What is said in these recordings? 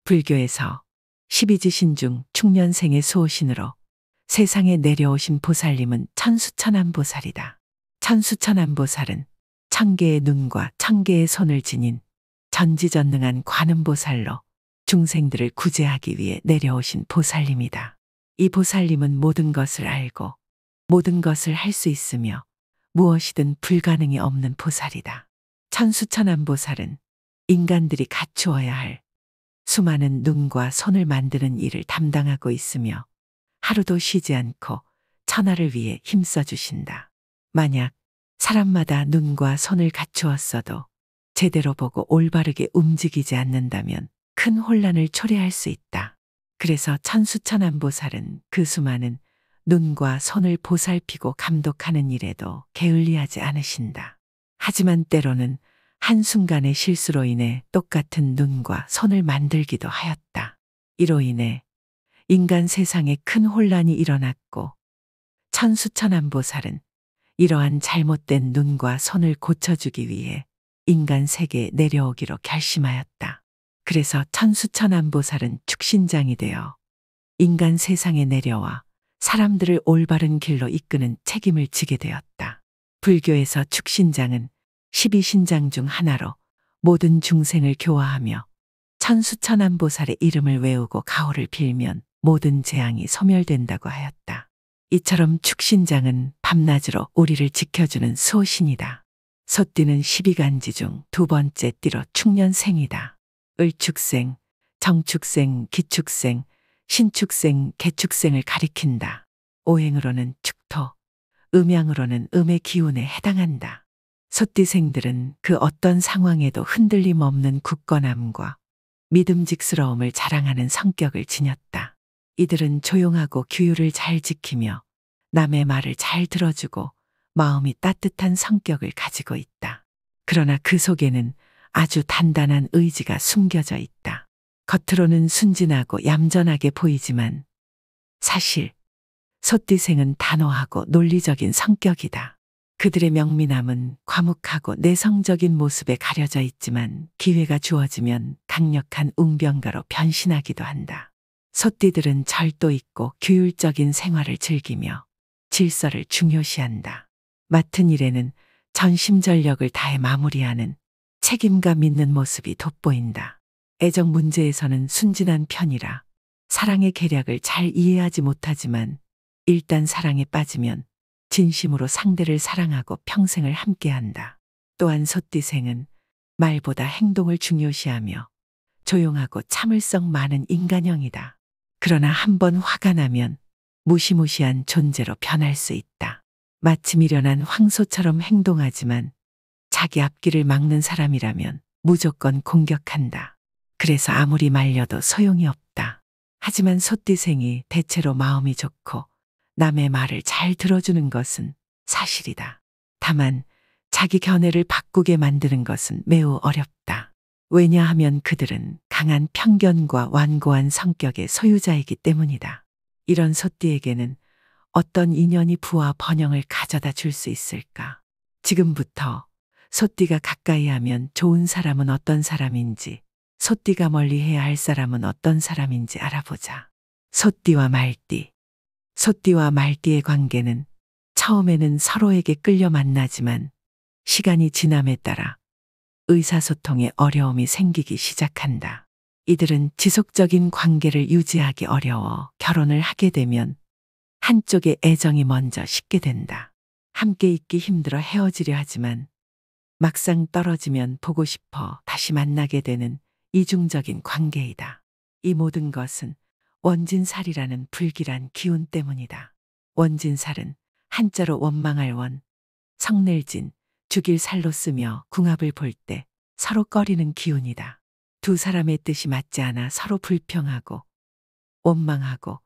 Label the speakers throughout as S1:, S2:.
S1: 불교에서 12지신 중 충년생의 수호신으로 세상에 내려오신 보살님은 천수천안보살이다. 천수천안보살은 1000개의 눈과 1000개의 손을 지닌 전지전능한 관음보살로 중생들을 구제하기 위해 내려오신 보살님이다. 이 보살님은 모든 것을 알고 모든 것을 할 수 있으며 무엇이든 불가능이 없는 보살이다. 천수천안보살은 인간들이 갖추어야 할 수많은 눈과 손을 만드는 일을 담당하고 있으며 하루도 쉬지 않고 천하를 위해 힘써 주신다. 만약 사람마다 눈과 손을 갖추었어도 제대로 보고 올바르게 움직이지 않는다면 큰 혼란을 초래할 수 있다. 그래서 천수천안보살은 그 수많은 눈과 손을 보살피고 감독하는 일에도 게을리하지 않으신다. 하지만 때로는 한순간의 실수로 인해 똑같은 눈과 손을 만들기도 하였다. 이로 인해 인간 세상에 큰 혼란이 일어났고 천수천안보살은 이러한 잘못된 눈과 손을 고쳐주기 위해 인간 세계에 내려오기로 결심하였다. 그래서 천수천안보살은 축신장이 되어 인간 세상에 내려와 사람들을 올바른 길로 이끄는 책임을 지게 되었다. 불교에서 축신장은 12신장 중 하나로 모든 중생을 교화하며 천수천안보살의 이름을 외우고 가호를 빌면 모든 재앙이 소멸된다고 하였다. 이처럼 축신장은 밤낮으로 우리를 지켜주는 수호신이다. 소띠는 12간지 중 두 번째 띠로 충년생이다. 을축생, 정축생, 기축생, 신축생, 개축생을 가리킨다. 오행으로는 축토, 음양으로는 음의 기운에 해당한다. 소띠생들은 그 어떤 상황에도 흔들림 없는 굳건함과 믿음직스러움을 자랑하는 성격을 지녔다. 이들은 조용하고 규율을 잘 지키며 남의 말을 잘 들어주고 마음이 따뜻한 성격을 가지고 있다. 그러나 그 속에는 아주 단단한 의지가 숨겨져 있다. 겉으로는 순진하고 얌전하게 보이지만 사실 소띠생은 단호하고 논리적인 성격이다. 그들의 명민함은 과묵하고 내성적인 모습에 가려져 있지만 기회가 주어지면 강력한 웅변가로 변신하기도 한다. 소띠들은 절도 있고 규율적인 생활을 즐기며 질서를 중요시한다. 맡은 일에는 전심전력을 다해 마무리하는 책임감 있는 모습이 돋보인다. 애정 문제에서는 순진한 편이라 사랑의 계략을 잘 이해하지 못하지만 일단 사랑에 빠지면 진심으로 상대를 사랑하고 평생을 함께한다. 또한 소띠생은 말보다 행동을 중요시하며 조용하고 참을성 많은 인간형이다. 그러나 한번 화가 나면 무시무시한 존재로 변할 수 있다. 마치 미련한 황소처럼 행동하지만 자기 앞길을 막는 사람이라면 무조건 공격한다. 그래서 아무리 말려도 소용이 없다. 하지만 소띠생이 대체로 마음이 좋고 남의 말을 잘 들어주는 것은 사실이다. 다만 자기 견해를 바꾸게 만드는 것은 매우 어렵다. 왜냐하면 그들은 강한 편견과 완고한 성격의 소유자이기 때문이다. 이런 소띠에게는 어떤 인연이 부와 번영을 가져다 줄 수 있을까? 지금부터 소띠가 가까이 하면 좋은 사람은 어떤 사람인지, 소띠가 멀리 해야 할 사람은 어떤 사람인지 알아보자. 소띠와 말띠. 소띠와 말띠의 관계는 처음에는 서로에게 끌려 만나지만 시간이 지남에 따라 의사소통에 어려움이 생기기 시작한다. 이들은 지속적인 관계를 유지하기 어려워 결혼을 하게 되면 한쪽의 애정이 먼저 식게 된다. 함께 있기 힘들어 헤어지려 하지만 막상 떨어지면 보고 싶어 다시 만나게 되는 이중적인 관계이다. 이 모든 것은 원진살이라는 불길한 기운 때문이다. 원진살은 한자로 원망할 원, 성낼진, 죽일 살로 쓰며 궁합을 볼 때 서로 꺼리는 기운이다. 두 사람의 뜻이 맞지 않아 서로 불평하고 원망하고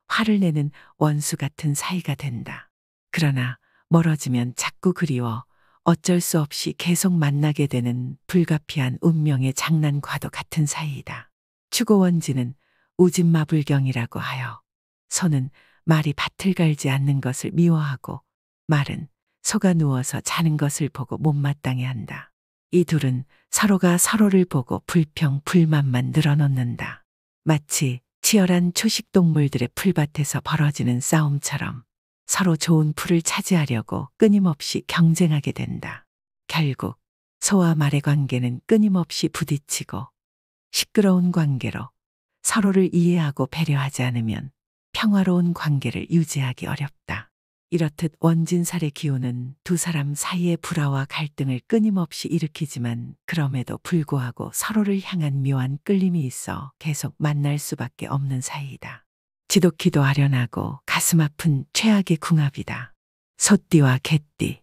S1: 화를 내는 원수 같은 사이가 된다. 그러나 멀어지면 자꾸 그리워 어쩔 수 없이 계속 만나게 되는 불가피한 운명의 장난과도 같은 사이이다. 추고원진은 우진마불경이라고 하여 소는 말이 밭을 갈지 않는 것을 미워하고 말은 소가 누워서 자는 것을 보고 못마땅해 한다. 이 둘은 서로가 서로를 보고 불평, 불만만 늘어놓는다. 마치 치열한 초식 동물들의 풀밭에서 벌어지는 싸움처럼 서로 좋은 풀을 차지하려고 끊임없이 경쟁하게 된다. 결국 소와 말의 관계는 끊임없이 부딪히고 시끄러운 관계로 서로를 이해하고 배려하지 않으면 평화로운 관계를 유지하기 어렵다. 이렇듯 원진살의 기운은 두 사람 사이의 불화와 갈등을 끊임없이 일으키지만 그럼에도 불구하고 서로를 향한 묘한 끌림이 있어 계속 만날 수밖에 없는 사이이다. 지독히도 아련하고 가슴 아픈 최악의 궁합이다. 소띠와 개띠.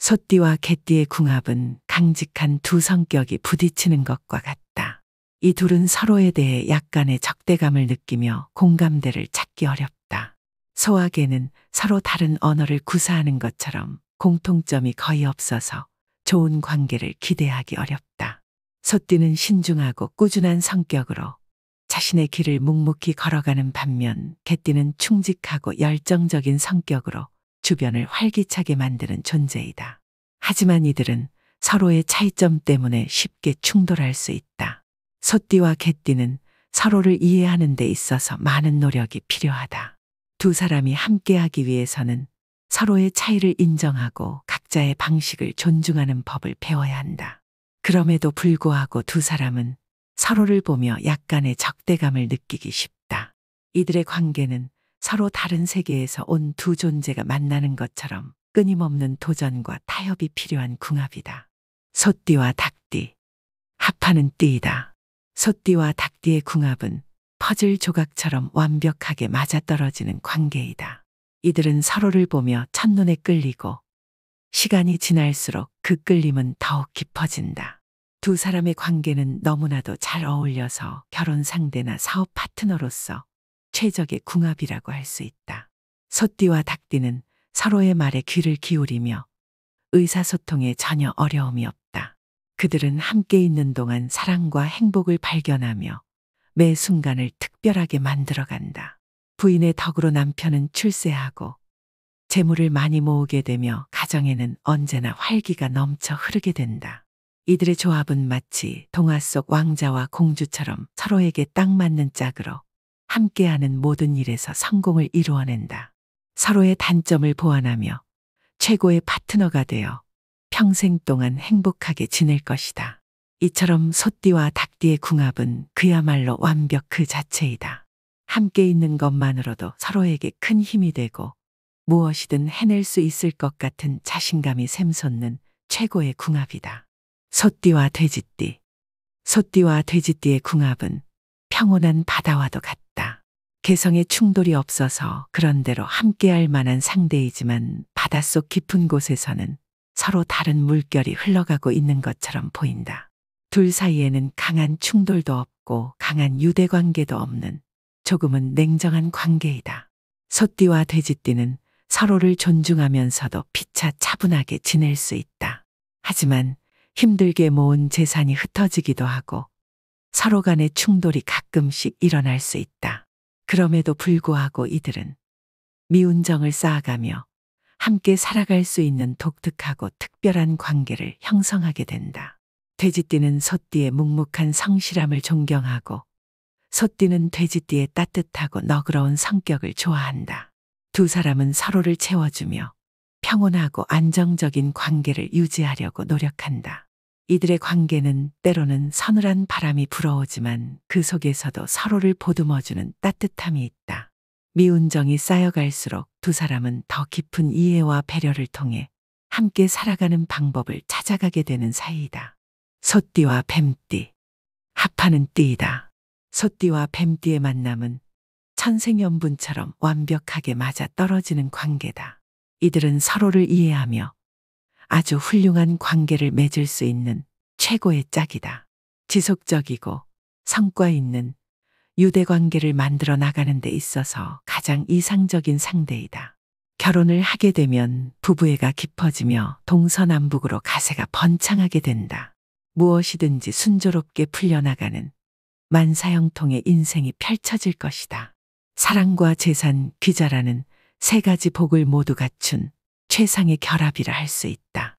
S1: 소띠와 개띠의 궁합은 강직한 두 성격이 부딪히는 것과 같다. 이 둘은 서로에 대해 약간의 적대감을 느끼며 공감대를 찾기 어렵다. 소와 개는 서로 다른 언어를 구사하는 것처럼 공통점이 거의 없어서 좋은 관계를 기대하기 어렵다. 소띠는 신중하고 꾸준한 성격으로 자신의 길을 묵묵히 걸어가는 반면 개띠는 충직하고 열정적인 성격으로 주변을 활기차게 만드는 존재이다. 하지만 이들은 서로의 차이점 때문에 쉽게 충돌할 수 있다. 소띠와 개띠는 서로를 이해하는 데 있어서 많은 노력이 필요하다. 두 사람이 함께하기 위해서는 서로의 차이를 인정하고 각자의 방식을 존중하는 법을 배워야 한다. 그럼에도 불구하고 두 사람은 서로를 보며 약간의 적대감을 느끼기 쉽다. 이들의 관계는 서로 다른 세계에서 온 두 존재가 만나는 것처럼 끊임없는 도전과 타협이 필요한 궁합이다. 소띠와 닭띠. 합하는 띠이다. 소띠와 닭띠의 궁합은 퍼즐 조각처럼 완벽하게 맞아떨어지는 관계이다. 이들은 서로를 보며 첫눈에 끌리고 시간이 지날수록 그 끌림은 더욱 깊어진다. 두 사람의 관계는 너무나도 잘 어울려서 결혼 상대나 사업 파트너로서 최적의 궁합이라고 할 수 있다. 소띠와 닭띠는 서로의 말에 귀를 기울이며 의사소통에 전혀 어려움이 없다. 그들은 함께 있는 동안 사랑과 행복을 발견하며 매 순간을 특별하게 만들어간다. 부인의 덕으로 남편은 출세하고 재물을 많이 모으게 되며 가정에는 언제나 활기가 넘쳐 흐르게 된다. 이들의 조합은 마치 동화 속 왕자와 공주처럼 서로에게 딱 맞는 짝으로 함께하는 모든 일에서 성공을 이루어낸다. 서로의 단점을 보완하며 최고의 파트너가 되어 평생 동안 행복하게 지낼 것이다. 이처럼 소띠와 닭띠의 궁합은 그야말로 완벽 그 자체이다. 함께 있는 것만으로도 서로에게 큰 힘이 되고 무엇이든 해낼 수 있을 것 같은 자신감이 샘솟는 최고의 궁합이다. 소띠와 돼지띠. 소띠와 돼지띠의 궁합은 평온한 바다와도 같다. 개성의 충돌이 없어서 그런대로 함께할 만한 상대이지만 바닷속 깊은 곳에서는 서로 다른 물결이 흘러가고 있는 것처럼 보인다. 둘 사이에는 강한 충돌도 없고 강한 유대관계도 없는 조금은 냉정한 관계이다. 소띠와 돼지띠는 서로를 존중하면서도 피차 차분하게 지낼 수 있다. 하지만 힘들게 모은 재산이 흩어지기도 하고 서로 간의 충돌이 가끔씩 일어날 수 있다. 그럼에도 불구하고 이들은 미운 정을 쌓아가며 함께 살아갈 수 있는 독특하고 특별한 관계를 형성하게 된다. 돼지띠는 소띠의 묵묵한 성실함을 존경하고 소띠는 돼지띠의 따뜻하고 너그러운 성격을 좋아한다. 두 사람은 서로를 채워주며 평온하고 안정적인 관계를 유지하려고 노력한다. 이들의 관계는 때로는 서늘한 바람이 불어오지만 그 속에서도 서로를 보듬어주는 따뜻함이 있다. 미운 정이 쌓여갈수록 두 사람은 더 깊은 이해와 배려를 통해 함께 살아가는 방법을 찾아가게 되는 사이이다. 소띠와 뱀띠. 합하는 띠이다. 소띠와 뱀띠의 만남은 천생연분처럼 완벽하게 맞아 떨어지는 관계다. 이들은 서로를 이해하며 아주 훌륭한 관계를 맺을 수 있는 최고의 짝이다. 지속적이고 성과 있는 유대관계를 만들어 나가는 데 있어서 가장 이상적인 상대이다. 결혼을 하게 되면 부부애가 깊어지며 동서남북으로 가세가 번창하게 된다. 무엇이든지 순조롭게 풀려나가는 만사형통의 인생이 펼쳐질 것이다. 사랑과 재산, 귀자라는 세 가지 복을 모두 갖춘 최상의 결합이라 할 수 있다.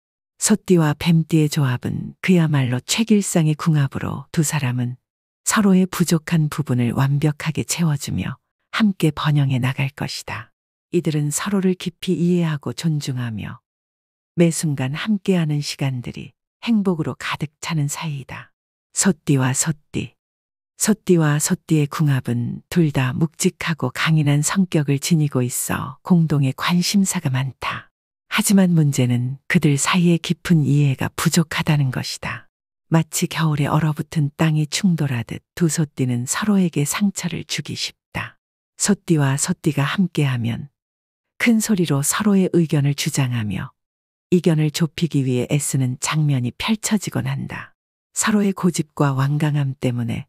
S1: 소띠와 뱀띠의 조합은 그야말로 최길상의 궁합으로 두 사람은 서로의 부족한 부분을 완벽하게 채워주며 함께 번영해 나갈 것이다. 이들은 서로를 깊이 이해하고 존중하며 매 순간 함께하는 시간들이 행복으로 가득 차는 사이이다. 소띠와 소띠. 소띠와 소띠의 궁합은 둘 다 묵직하고 강인한 성격을 지니고 있어 공동의 관심사가 많다. 하지만 문제는 그들 사이의 깊은 이해가 부족하다는 것이다. 마치 겨울에 얼어붙은 땅이 충돌하듯 두 소띠는 서로에게 상처를 주기 쉽다. 소띠와 소띠가 함께하면 큰 소리로 서로의 의견을 주장하며 이견을 좁히기 위해 애쓰는 장면이 펼쳐지곤 한다. 서로의 고집과 완강함 때문에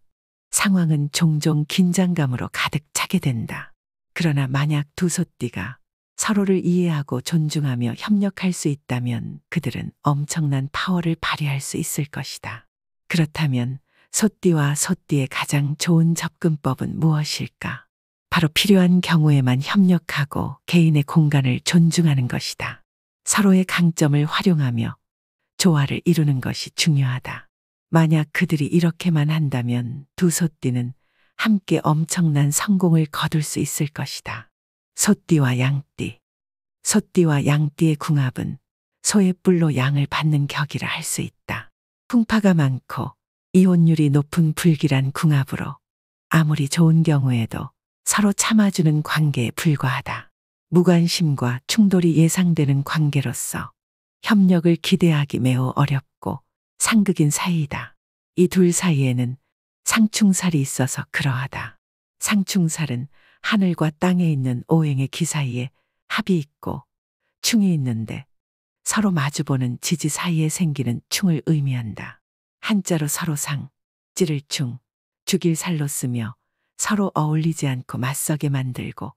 S1: 상황은 종종 긴장감으로 가득 차게 된다. 그러나 만약 두 소띠가 서로를 이해하고 존중하며 협력할 수 있다면 그들은 엄청난 파워를 발휘할 수 있을 것이다. 그렇다면 소띠와 소띠의 가장 좋은 접근법은 무엇일까? 바로 필요한 경우에만 협력하고 개인의 공간을 존중하는 것이다. 서로의 강점을 활용하며 조화를 이루는 것이 중요하다. 만약 그들이 이렇게만 한다면 두 소띠는 함께 엄청난 성공을 거둘 수 있을 것이다. 소띠와 양띠. 소띠와 양띠의 궁합은 소의 뿔로 양을 받는 격이라 할 수 있다. 풍파가 많고 이혼율이 높은 불길한 궁합으로 아무리 좋은 경우에도 서로 참아주는 관계에 불과하다. 무관심과 충돌이 예상되는 관계로서 협력을 기대하기 매우 어렵고 상극인 사이이다. 이 둘 사이에는 상충살이 있어서 그러하다. 상충살은 하늘과 땅에 있는 오행의 기 사이에 합이 있고 충이 있는데 서로 마주보는 지지 사이에 생기는 충을 의미한다. 한자로 서로 상, 찌를 충, 죽일 살로 쓰며 서로 어울리지 않고 맞서게 만들고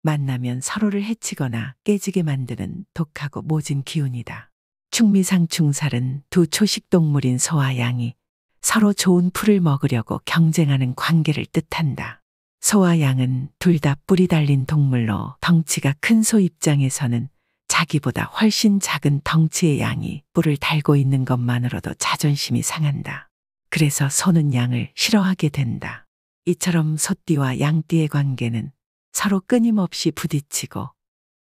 S1: 만나면 서로를 해치거나 깨지게 만드는 독하고 모진 기운이다. 충미상충살은 두 초식동물인 소와 양이 서로 좋은 풀을 먹으려고 경쟁하는 관계를 뜻한다. 소와 양은 둘 다 뿔이 달린 동물로 덩치가 큰 소 입장에서는 자기보다 훨씬 작은 덩치의 양이 뿔을 달고 있는 것만으로도 자존심이 상한다. 그래서 소는 양을 싫어하게 된다. 이처럼 소띠와 양띠의 관계는 서로 끊임없이 부딪히고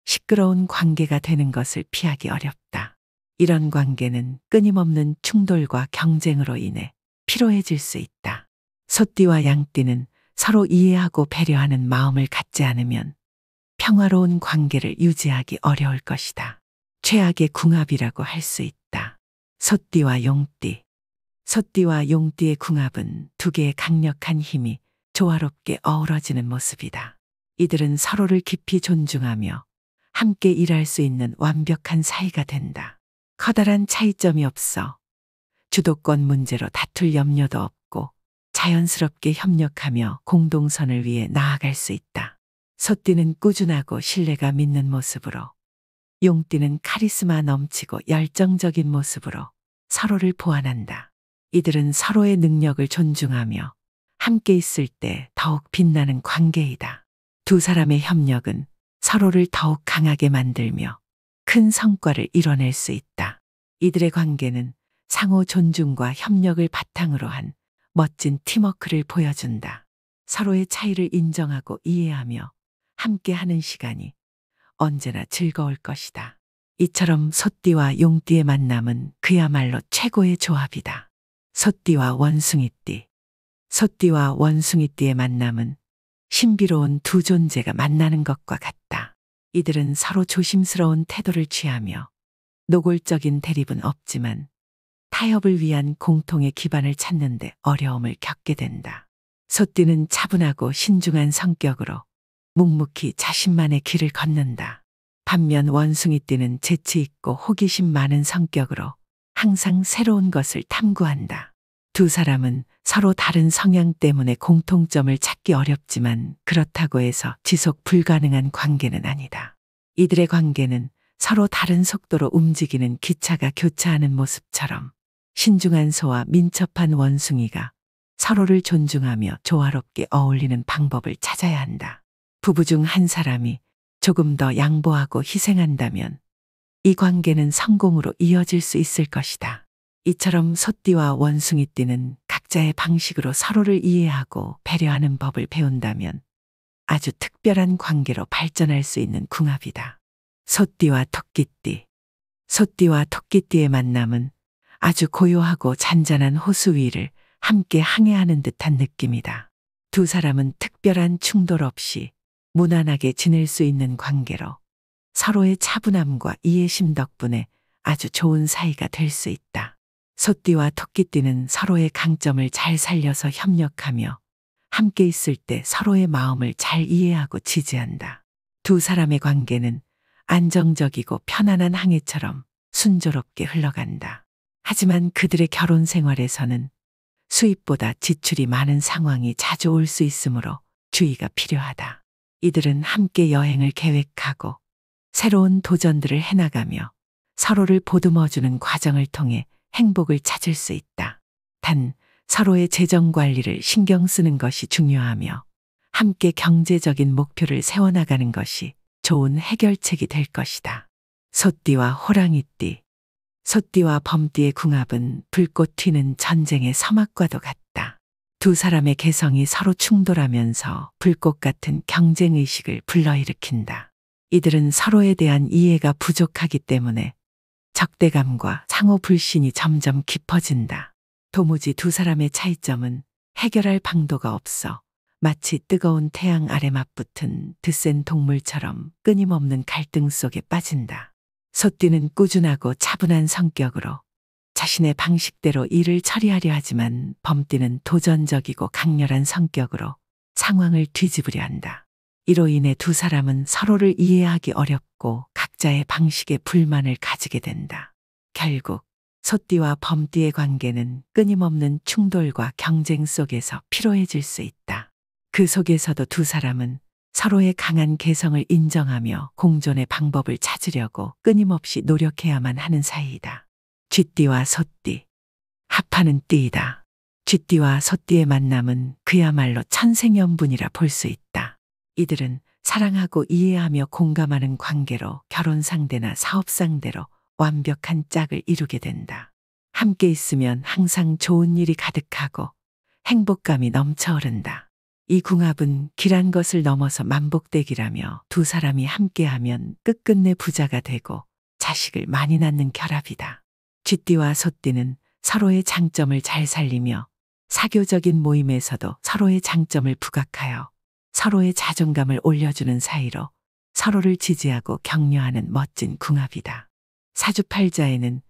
S1: 시끄러운 관계가 되는 것을 피하기 어렵다. 이런 관계는 끊임없는 충돌과 경쟁으로 인해 피로해질 수 있다. 소띠와 양띠는 서로 이해하고 배려하는 마음을 갖지 않으면 평화로운 관계를 유지하기 어려울 것이다. 최악의 궁합이라고 할 수 있다. 소띠와 용띠. 소띠와 용띠의 궁합은 두 개의 강력한 힘이 조화롭게 어우러지는 모습이다. 이들은 서로를 깊이 존중하며 함께 일할 수 있는 완벽한 사이가 된다. 커다란 차이점이 없어 주도권 문제로 다툴 염려도 없고 자연스럽게 협력하며 공동선을 위해 나아갈 수 있다. 소띠는 꾸준하고 신뢰가 믿는 모습으로, 용띠는 카리스마 넘치고 열정적인 모습으로 서로를 보완한다. 이들은 서로의 능력을 존중하며 함께 있을 때 더욱 빛나는 관계이다. 두 사람의 협력은 서로를 더욱 강하게 만들며 큰 성과를 이뤄낼 수 있다. 이들의 관계는 상호 존중과 협력을 바탕으로 한 멋진 팀워크를 보여준다. 서로의 차이를 인정하고 이해하며 함께하는 시간이 언제나 즐거울 것이다. 이처럼 소띠와 용띠의 만남은 그야말로 최고의 조합이다. 소띠와 원숭이띠. 소띠와 원숭이띠의 만남은 신비로운 두 존재가 만나는 것과 같다. 이들은 서로 조심스러운 태도를 취하며 노골적인 대립은 없지만 타협을 위한 공통의 기반을 찾는 데 어려움을 겪게 된다. 소띠는 차분하고 신중한 성격으로 묵묵히 자신만의 길을 걷는다. 반면 원숭이띠는 재치 있고 호기심 많은 성격으로 항상 새로운 것을 탐구한다. 두 사람은 서로 다른 성향 때문에 공통점을 찾기 어렵지만 그렇다고 해서 지속 불가능한 관계는 아니다. 이들의 관계는 서로 다른 속도로 움직이는 기차가 교차하는 모습처럼 신중한 소와 민첩한 원숭이가 서로를 존중하며 조화롭게 어울리는 방법을 찾아야 한다. 부부 중 한 사람이 조금 더 양보하고 희생한다면 이 관계는 성공으로 이어질 수 있을 것이다. 이처럼 소띠와 원숭이띠는 각자의 방식으로 서로를 이해하고 배려하는 법을 배운다면 아주 특별한 관계로 발전할 수 있는 궁합이다. 소띠와 토끼띠. 소띠와 토끼띠의 만남은 아주 고요하고 잔잔한 호수 위를 함께 항해하는 듯한 느낌이다. 두 사람은 특별한 충돌 없이 무난하게 지낼 수 있는 관계로 서로의 차분함과 이해심 덕분에 아주 좋은 사이가 될 수 있다. 소띠와 토끼띠는 서로의 강점을 잘 살려서 협력하며 함께 있을 때 서로의 마음을 잘 이해하고 지지한다. 두 사람의 관계는 안정적이고 편안한 항해처럼 순조롭게 흘러간다. 하지만 그들의 결혼 생활에서는 수입보다 지출이 많은 상황이 자주 올 수 있으므로 주의가 필요하다. 이들은 함께 여행을 계획하고 새로운 도전들을 해나가며 서로를 보듬어주는 과정을 통해 행복을 찾을 수 있다. 단, 서로의 재정 관리를 신경 쓰는 것이 중요하며 함께 경제적인 목표를 세워나가는 것이 좋은 해결책이 될 것이다. 소띠와 호랑이띠. 소띠와 범띠의 궁합은 불꽃 튀는 전쟁의 서막과도 같다. 두 사람의 개성이 서로 충돌하면서 불꽃 같은 경쟁의식을 불러일으킨다. 이들은 서로에 대한 이해가 부족하기 때문에 적대감과 상호 불신이 점점 깊어진다. 도무지 두 사람의 차이점은 해결할 방도가 없어 마치 뜨거운 태양 아래 맞붙은 드센 동물처럼 끊임없는 갈등 속에 빠진다. 소띠는 꾸준하고 차분한 성격으로 자신의 방식대로 일을 처리하려 하지만 범띠는 도전적이고 강렬한 성격으로 상황을 뒤집으려 한다. 이로 인해 두 사람은 서로를 이해하기 어렵고 각자의 방식에 불만을 가지게 된다. 결국 소띠와 범띠의 관계는 끊임없는 충돌과 경쟁 속에서 피로해질 수 있다. 그 속에서도 두 사람은 서로의 강한 개성을 인정하며 공존의 방법을 찾으려고 끊임없이 노력해야만 하는 사이이다. 쥐띠와 소띠. 합하는 띠이다. 쥐띠와 소띠의 만남은 그야말로 천생연분이라 볼 수 있다. 이들은 사랑하고 이해하며 공감하는 관계로 결혼 상대나 사업 상대로 완벽한 짝을 이루게 된다. 함께 있으면 항상 좋은 일이 가득하고 행복감이 넘쳐흐른다. 이 궁합은 길한 것을 넘어서 만복되기라며 두 사람이 함께하면 끝끝내 부자가 되고 자식을 많이 낳는 결합이다. 쥐띠와 소띠는 서로의 장점을 잘 살리며 사교적인 모임에서도 서로의 장점을 부각하여 서로의 자존감을 올려주는 사이로 서로를 지지하고 격려하는 멋진 궁합이다. 사주팔자에는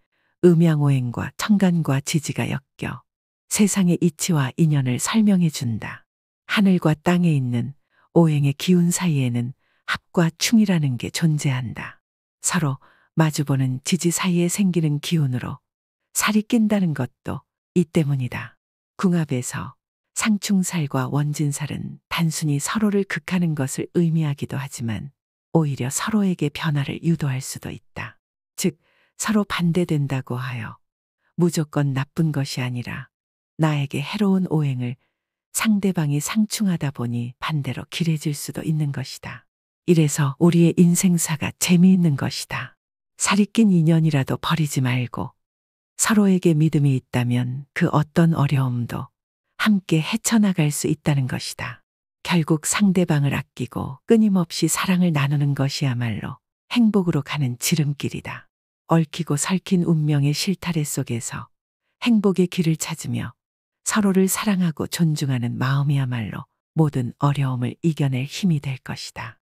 S1: 음양오행과 천간과 지지가 엮여 세상의 이치와 인연을 설명해 준다. 하늘과 땅에 있는 오행의 기운 사이에는 합과 충이라는 게 존재한다. 서로 마주보는 지지 사이에 생기는 기운으로 살이 낀다는 것도 이 때문이다. 궁합에서 상충살과 원진살은 단순히 서로를 극하는 것을 의미하기도 하지만 오히려 서로에게 변화를 유도할 수도 있다. 즉, 서로 반대된다고 하여 무조건 나쁜 것이 아니라 나에게 해로운 오행을 상대방이 상충하다 보니 반대로 길해질 수도 있는 것이다. 이래서 우리의 인생사가 재미있는 것이다. 살이 낀 인연이라도 버리지 말고 서로에게 믿음이 있다면 그 어떤 어려움도 함께 헤쳐나갈 수 있다는 것이다. 결국 상대방을 아끼고 끊임없이 사랑을 나누는 것이야말로 행복으로 가는 지름길이다. 얽히고 설킨 운명의 실타래 속에서 행복의 길을 찾으며 서로를 사랑하고 존중하는 마음이야말로 모든 어려움을 이겨낼 힘이 될 것이다.